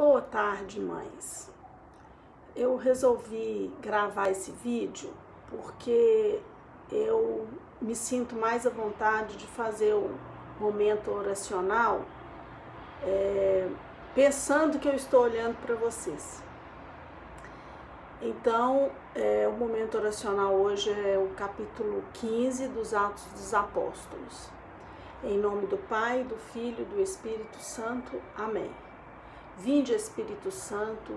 Boa tarde, mães. Eu resolvi gravar esse vídeo porque eu me sinto mais à vontade de fazer o momento oracional pensando que eu estou olhando para vocês. Então, o momento oracional hoje é o capítulo 15 dos Atos dos Apóstolos. Em nome do Pai, do Filho e do Espírito Santo. Amém. Vinde, Espírito Santo,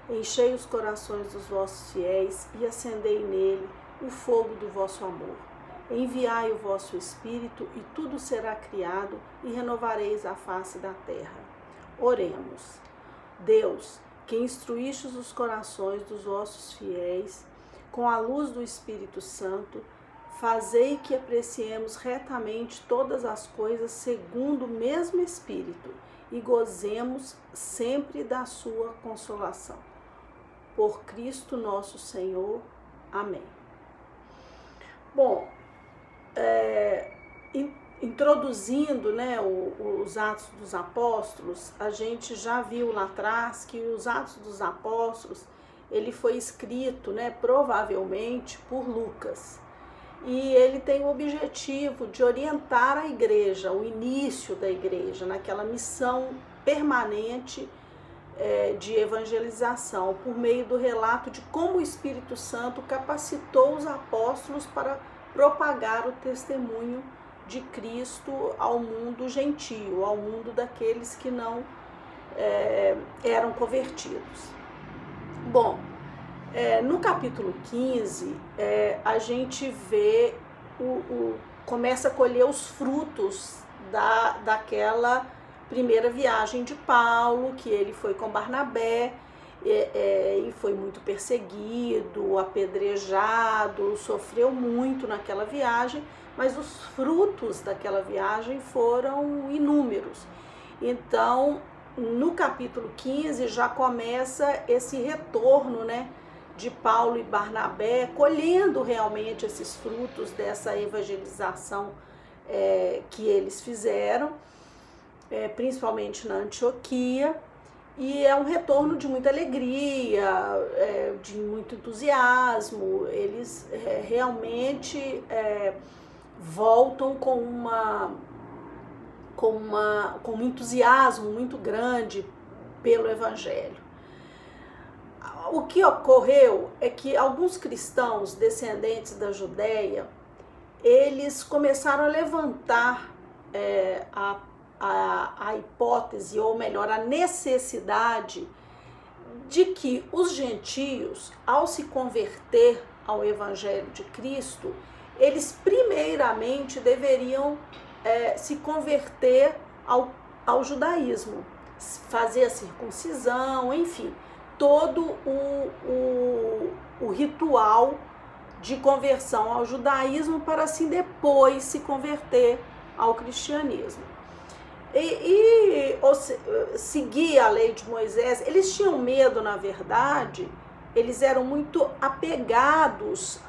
enchei os corações dos vossos fiéis e acendei nele o fogo do vosso amor. Enviai o vosso Espírito e tudo será criado e renovareis a face da terra. Oremos. Deus, que instruístes os corações dos vossos fiéis com a luz do Espírito Santo, fazei que apreciemos retamente todas as coisas segundo o mesmo Espírito e gozemos sempre da sua consolação. Por Cristo nosso Senhor. Amém. Bom, introduzindo os Atos dos Apóstolos, a gente já viu lá atrás que os Atos dos Apóstolos, ele foi escrito, provavelmente por Lucas. E ele tem o objetivo de orientar a igreja, o início da igreja, naquela missão permanente de evangelização, por meio do relato de como o Espírito Santo capacitou os apóstolos para propagar o testemunho de Cristo ao mundo gentio, ao mundo daqueles que não eram convertidos. Bom, no capítulo 15, a gente vê, começa a colher os frutos daquela primeira viagem de Paulo, que ele foi com Barnabé, e foi muito perseguido, apedrejado, sofreu muito naquela viagem, mas os frutos daquela viagem foram inúmeros. Então, no capítulo 15 já começa esse retorno, de Paulo e Barnabé, colhendo realmente esses frutos dessa evangelização que eles fizeram, principalmente na Antioquia, e é um retorno de muita alegria, de muito entusiasmo. Eles realmente voltam com um entusiasmo muito grande pelo Evangelho. O que ocorreu é que alguns cristãos descendentes da Judéia, eles começaram a levantar a hipótese, ou melhor, a necessidade de que os gentios, ao se converter ao Evangelho de Cristo, eles primeiramente deveriam se converter ao judaísmo, fazer a circuncisão, enfim, todo o ritual de conversão ao judaísmo para assim depois se converter ao cristianismo. Seguir a lei de Moisés, eles tinham medo, na verdade, eles eram muito apegados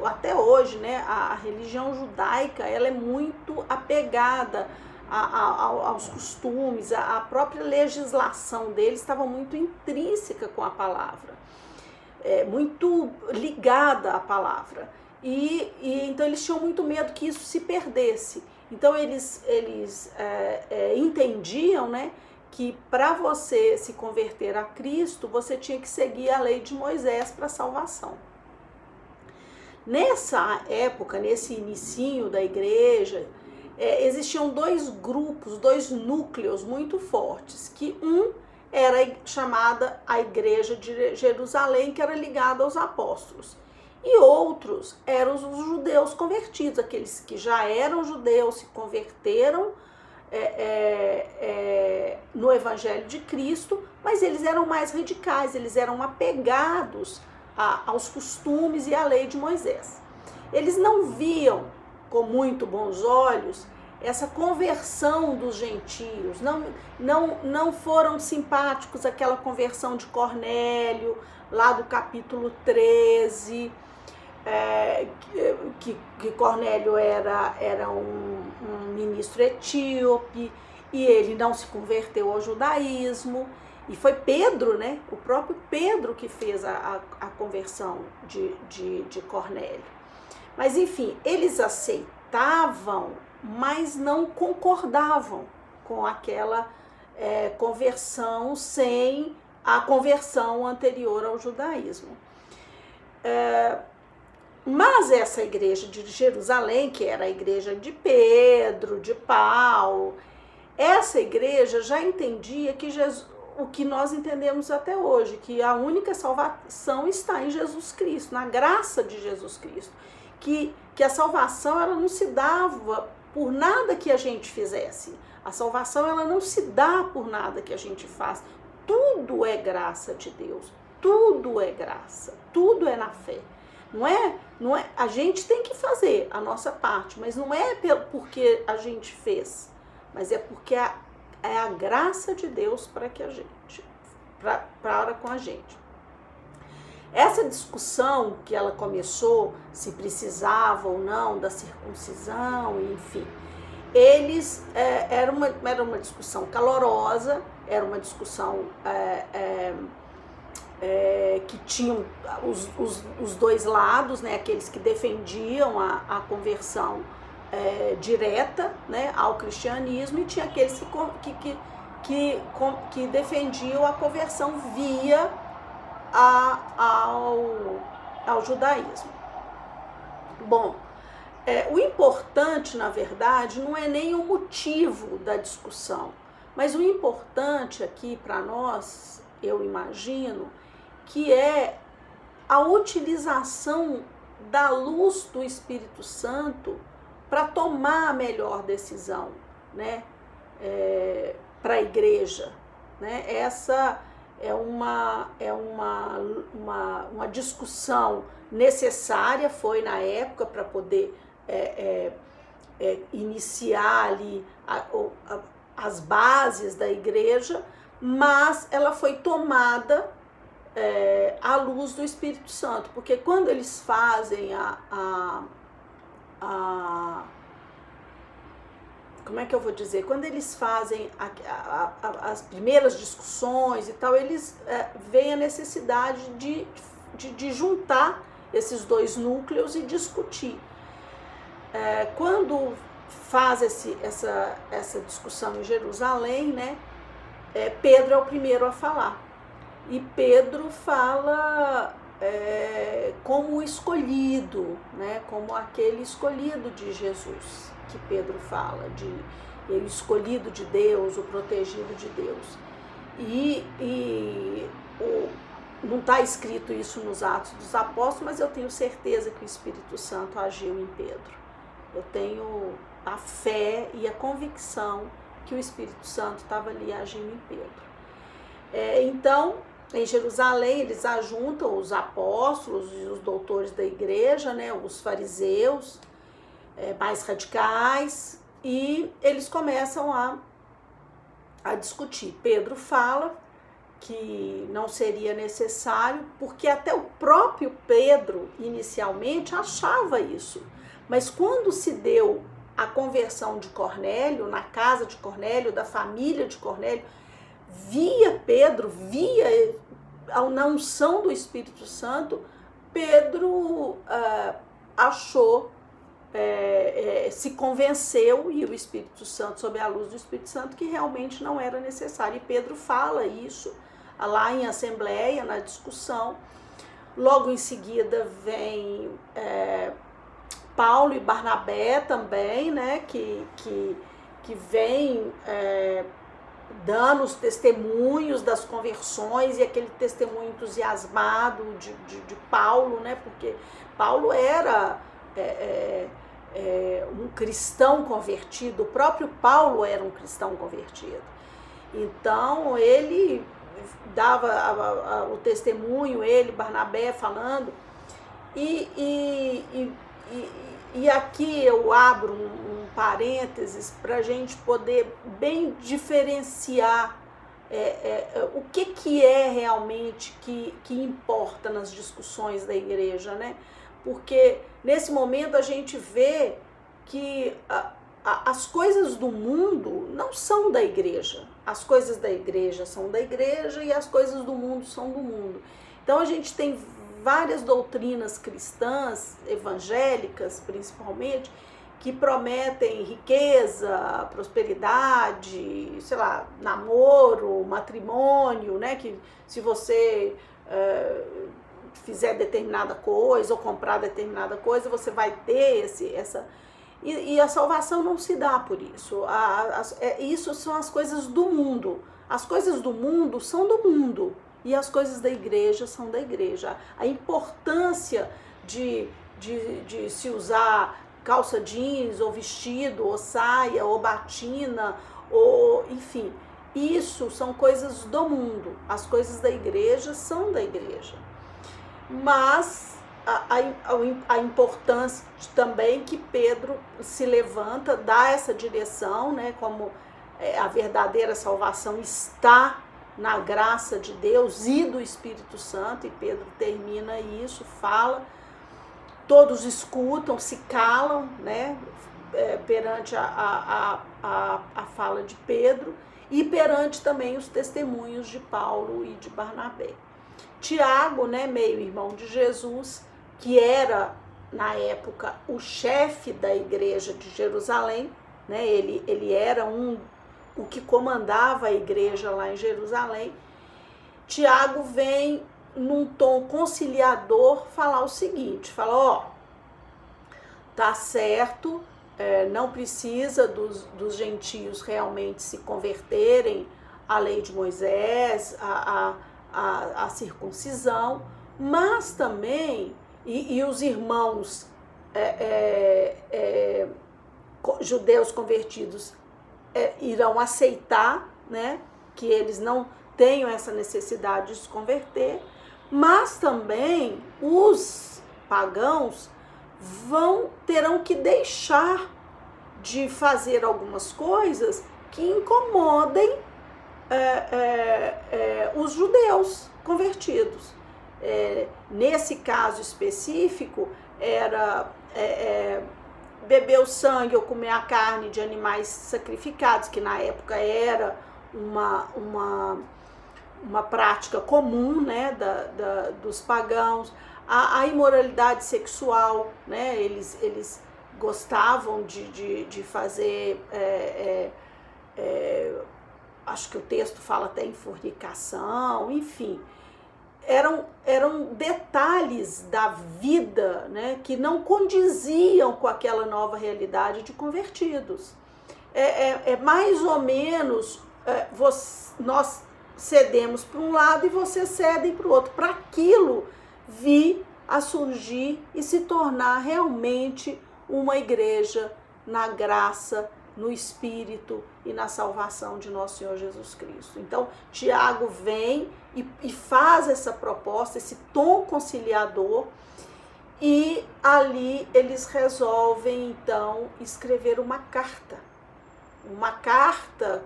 até hoje, a religião judaica, ela é muito apegada aos costumes, a própria legislação deles estava muito intrínseca com a palavra, muito ligada à palavra, e então eles tinham muito medo que isso se perdesse. Então eles entendiam, que para você se converter a Cristo, você tinha que seguir a lei de Moisés para a salvação. Nessa época, nesse inicinho da igreja, existiam dois grupos, dois núcleos muito fortes, que um era chamada a Igreja de Jerusalém, que era ligada aos apóstolos, e outros eram os judeus convertidos, aqueles que já eram judeus, se converteram no Evangelho de Cristo, mas eles eram mais radicais, eles eram apegados aos costumes e à lei de Moisés. Eles não viam com muito bons olhos essa conversão dos gentios, não foram simpáticos aquela conversão de Cornélio, lá do capítulo 13, que Cornélio era um ministro etíope, e ele não se converteu ao judaísmo. E foi Pedro, né? O próprio Pedro que fez a conversão de Cornélio. Mas enfim, eles aceitavam, mas não concordavam com aquela conversão sem a conversão anterior ao judaísmo. Mas essa igreja de Jerusalém, que era a igreja de Pedro, de Paulo, essa igreja já entendia que Jesus, o que nós entendemos até hoje, que a única salvação está em Jesus Cristo, na graça de Jesus Cristo. Que a salvação ela não se dava por nada que a gente fizesse. A salvação ela não se dá por nada que a gente faz. Tudo é graça de Deus. Tudo é graça. Tudo é na fé. Não é, a gente tem que fazer a nossa parte, mas não é porque a gente fez, mas é porque é a graça de Deus para com a gente. Essa discussão que ela começou, se precisava ou não da circuncisão, enfim, eles era uma discussão calorosa, era uma discussão que tinham os dois lados, né, aqueles que defendiam a conversão direta, né, ao cristianismo, e tinha aqueles que defendiam a conversão via ao judaísmo. Bom, o importante, na verdade, não é nem o motivo da discussão, mas o importante aqui para nós, eu imagino, que é a utilização da luz do Espírito Santo para tomar a melhor decisão, né, para a igreja, né? Essa é uma discussão necessária, foi na época para poder iniciar ali as bases da igreja, mas ela foi tomada à luz do Espírito Santo, porque quando eles fazem como é que eu vou dizer? Quando eles fazem as primeiras discussões e tal, eles veem a necessidade de juntar esses dois núcleos e discutir. Quando faz essa discussão em Jerusalém, né, Pedro é o primeiro a falar. E Pedro fala como o escolhido, né, como aquele escolhido de Jesus, que Pedro fala, o escolhido de Deus, o protegido de Deus. Não está escrito isso nos Atos dos Apóstolos, mas eu tenho certeza que o Espírito Santo agiu em Pedro. Eu tenho a fé e a convicção que o Espírito Santo estava ali agindo em Pedro. Então, em Jerusalém, eles ajuntam os apóstolos e os doutores da igreja, né, os fariseus mais radicais, e eles começam a discutir. Pedro fala que não seria necessário, porque até o próprio Pedro inicialmente achava isso. Mas quando se deu a conversão de Cornélio, na casa de Cornélio, da família de Cornélio, via Pedro, na unção do Espírito Santo, Pedro achou, se convenceu, e o Espírito Santo, sob a luz do Espírito Santo, que realmente não era necessário. E Pedro fala isso lá em assembleia, na discussão. Logo em seguida vem Paulo e Barnabé também, né, que vem dando os testemunhos das conversões, e aquele testemunho entusiasmado de Paulo, né, porque Paulo era um cristão convertido, o próprio Paulo era um cristão convertido. Então ele dava o testemunho, ele, Barnabé, falando, e aqui eu abro um parênteses para a gente poder bem diferenciar o que é realmente que importa nas discussões da igreja, né? Porque nesse momento a gente vê que as coisas do mundo não são da igreja. as coisas da igreja são da igreja e as coisas do mundo são do mundo. Então a gente tem várias doutrinas cristãs, evangélicas principalmente, que prometem riqueza, prosperidade, sei lá, namoro, matrimônio, né? Que se você fizer determinada coisa ou comprar determinada coisa, você vai ter essa... E a salvação não se dá por isso. Isso são as coisas do mundo. As coisas do mundo são do mundo e as coisas da igreja são da igreja. A importância de se usar calça jeans, ou vestido, ou saia, ou batina, ou enfim, isso são coisas do mundo. As coisas da igreja são da igreja. Mas a importância também que Pedro se levanta, dá essa direção, né, como a verdadeira salvação está na graça de Deus e do Espírito Santo, e Pedro termina isso, fala, todos escutam, se calam, né, perante a fala de Pedro e perante também os testemunhos de Paulo e de Barnabé. Tiago, né, meio-irmão de Jesus, que era, na época, o chefe da igreja de Jerusalém, né, ele era o que comandava a igreja lá em Jerusalém. Tiago vem num tom conciliador falar o seguinte, fala, ó, tá certo, não precisa dos gentios realmente se converterem à lei de Moisés, à circuncisão, mas também, e os irmãos judeus convertidos irão aceitar, né, que eles não tenham essa necessidade de se converter, mas também os pagãos terão que deixar de fazer algumas coisas que incomodem os judeus convertidos. Nesse caso específico, era beber o sangue ou comer a carne de animais sacrificados, que na época era uma prática comum, né, dos pagãos. A imoralidade sexual, né, eles gostavam de fazer, acho que o texto fala até em fornicação, enfim, eram detalhes da vida, né, que não condiziam com aquela nova realidade de convertidos. Mais ou menos, nós cedemos para um lado e vocês cedem para o outro, para aquilo vir a surgir e se tornar realmente uma igreja na graça, no Espírito e na salvação de nosso Senhor Jesus Cristo. Então, Tiago vem e faz essa proposta, esse tom conciliador, e ali eles resolvem, então, escrever uma carta,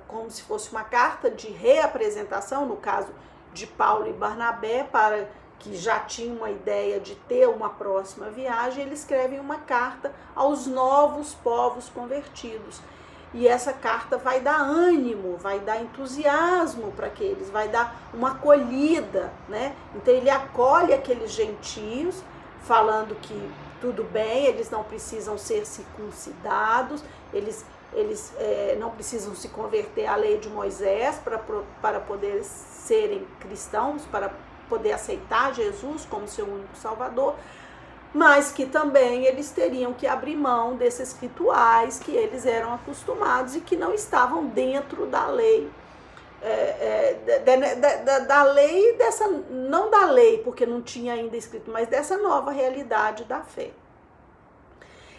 como se fosse uma carta de reapresentação, no caso de Paulo e Barnabé, para que já tinham uma ideia de ter uma próxima viagem, eles escrevem uma carta aos novos povos convertidos. E essa carta vai dar ânimo, vai dar entusiasmo para aqueles, vai dar uma acolhida, né? Então ele acolhe aqueles gentios, falando que tudo bem, eles não precisam ser circuncidados, eles não precisam se converter à lei de Moisés para poder serem cristãos, para poder aceitar Jesus como seu único Salvador, mas que também eles teriam que abrir mão desses rituais que eles eram acostumados e que não estavam dentro da lei, da lei, não da lei, porque não tinha ainda escrito, mas dessa nova realidade da fé.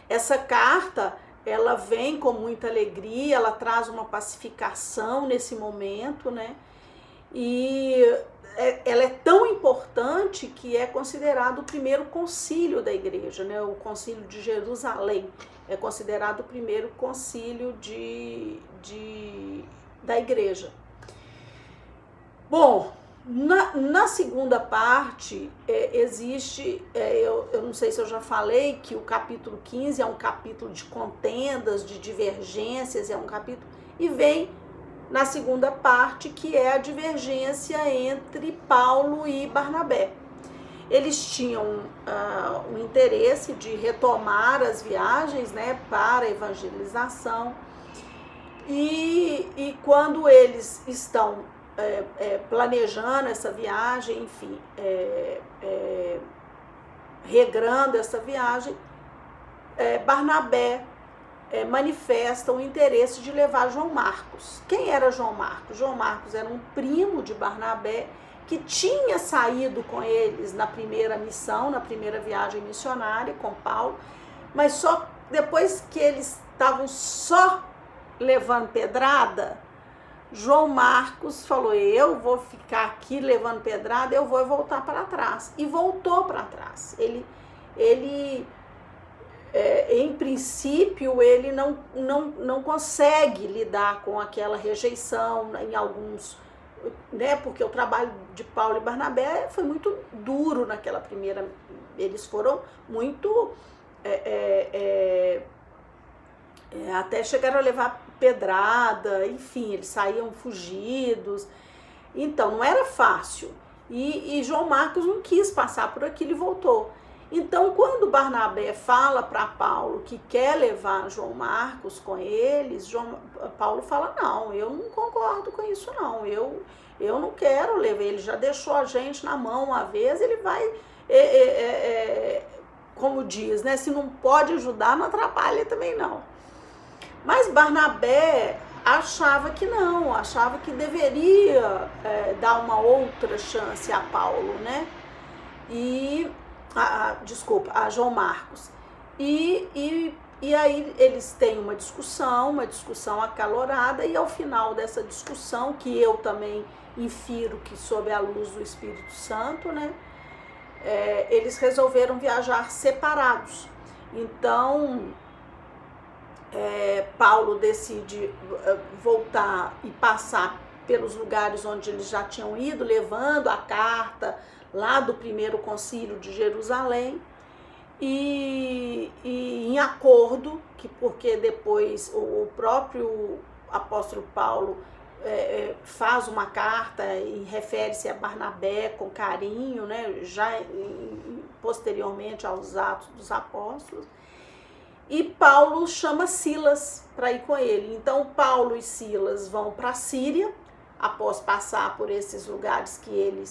Essa carta, ela vem com muita alegria, ela traz uma pacificação nesse momento, né? E ela é tão importante que é considerado o primeiro concílio da igreja, né? O concílio de Jerusalém é considerado o primeiro concílio da igreja. Bom, na segunda parte existe, eu não sei se eu já falei, que o capítulo 15 é um capítulo de contendas, de divergências, é um capítulo, e vem na segunda parte, que é a divergência entre Paulo e Barnabé. Eles tinham o interesse de retomar as viagens, né, para a evangelização, e quando eles estão planejando essa viagem, enfim, regrando essa viagem, Barnabé manifesta o interesse de levar João Marcos. Quem era João Marcos? João Marcos era um primo de Barnabé que tinha saído com eles na primeira missão, na primeira viagem missionária com Paulo, mas só depois que eles estavam só levando pedrada, João Marcos falou: eu vou ficar aqui levando pedrada, eu vou voltar para trás. E voltou para trás. Ele em princípio, ele não consegue lidar com aquela rejeição em alguns, né? Porque o trabalho de Paulo e Barnabé foi muito duro naquela primeira. Eles foram muito até chegaram a levar pedrada, enfim, eles saíam fugidos. Então, não era fácil. E João Marcos não quis passar por aquilo e voltou. Então, quando Barnabé fala para Paulo que quer levar João Marcos com eles, Paulo fala: não, eu não concordo com isso não, eu não quero levar, ele já deixou a gente na mão uma vez, ele vai, como diz, né, se não pode ajudar, não atrapalha também não. Mas Barnabé achava que não, achava que deveria dar uma outra chance a Paulo, né, a João Marcos. E aí eles têm uma discussão acalorada, e ao final dessa discussão, que eu também infiro que sob a luz do Espírito Santo, né, eles resolveram viajar separados. Então, Paulo decide voltar e passar pelos lugares onde eles já tinham ido, levando a carta lá do primeiro concílio de Jerusalém, e em acordo, porque depois o próprio apóstolo Paulo faz uma carta e refere-se a Barnabé com carinho, né, já posteriormente aos Atos dos Apóstolos, e Paulo chama Silas para ir com ele. Então Paulo e Silas vão para a Síria, após passar por esses lugares que ele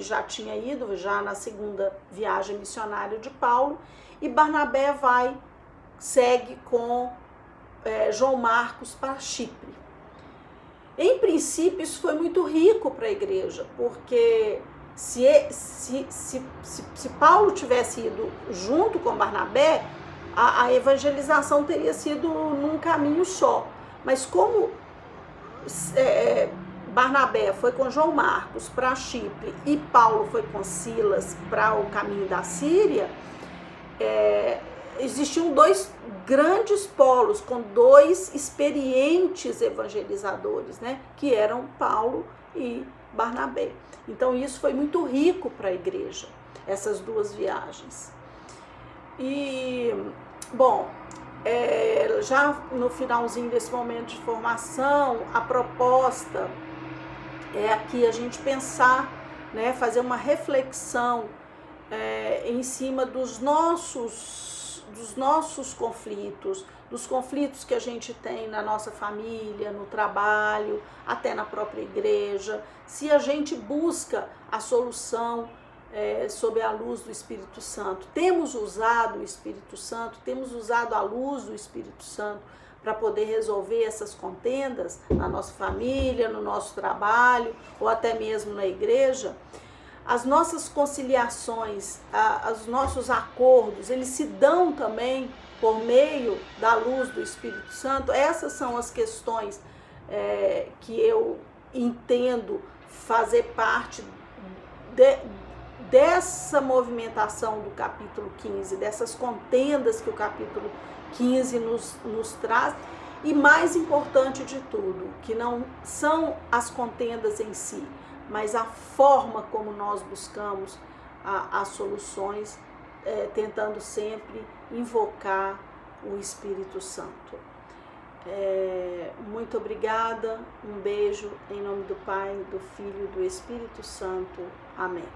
já tinha ido, já na segunda viagem missionária de Paulo, e Barnabé segue com João Marcos para Chipre. Em princípio, isso foi muito rico para a igreja, porque se Paulo tivesse ido junto com Barnabé, a evangelização teria sido num caminho só. Mas como Barnabé foi com João Marcos para Chipre e Paulo foi com Silas para o caminho da Síria, existiam dois grandes polos com dois experientes evangelizadores, né, que eram Paulo e Barnabé. Então isso foi muito rico para a igreja, essas duas viagens. E, bom, já no finalzinho desse momento de formação, a proposta é aqui a gente pensar, né, fazer uma reflexão em cima dos nossos conflitos, dos conflitos que a gente tem na nossa família, no trabalho, até na própria igreja, se a gente busca a solução sob a luz do Espírito Santo. Temos usado o Espírito Santo, temos usado a luz do Espírito Santo para poder resolver essas contendas na nossa família, no nosso trabalho ou até mesmo na igreja. As nossas conciliações, os nossos acordos, eles se dão também por meio da luz do Espírito Santo. Essas são as questões que eu entendo fazer parte dessa movimentação do capítulo 15, dessas contendas que o capítulo 15 nos traz, e mais importante de tudo, que não são as contendas em si, mas a forma como nós buscamos as soluções, tentando sempre invocar o Espírito Santo. Muito obrigada, um beijo em nome do Pai, do Filho e do Espírito Santo. Amém.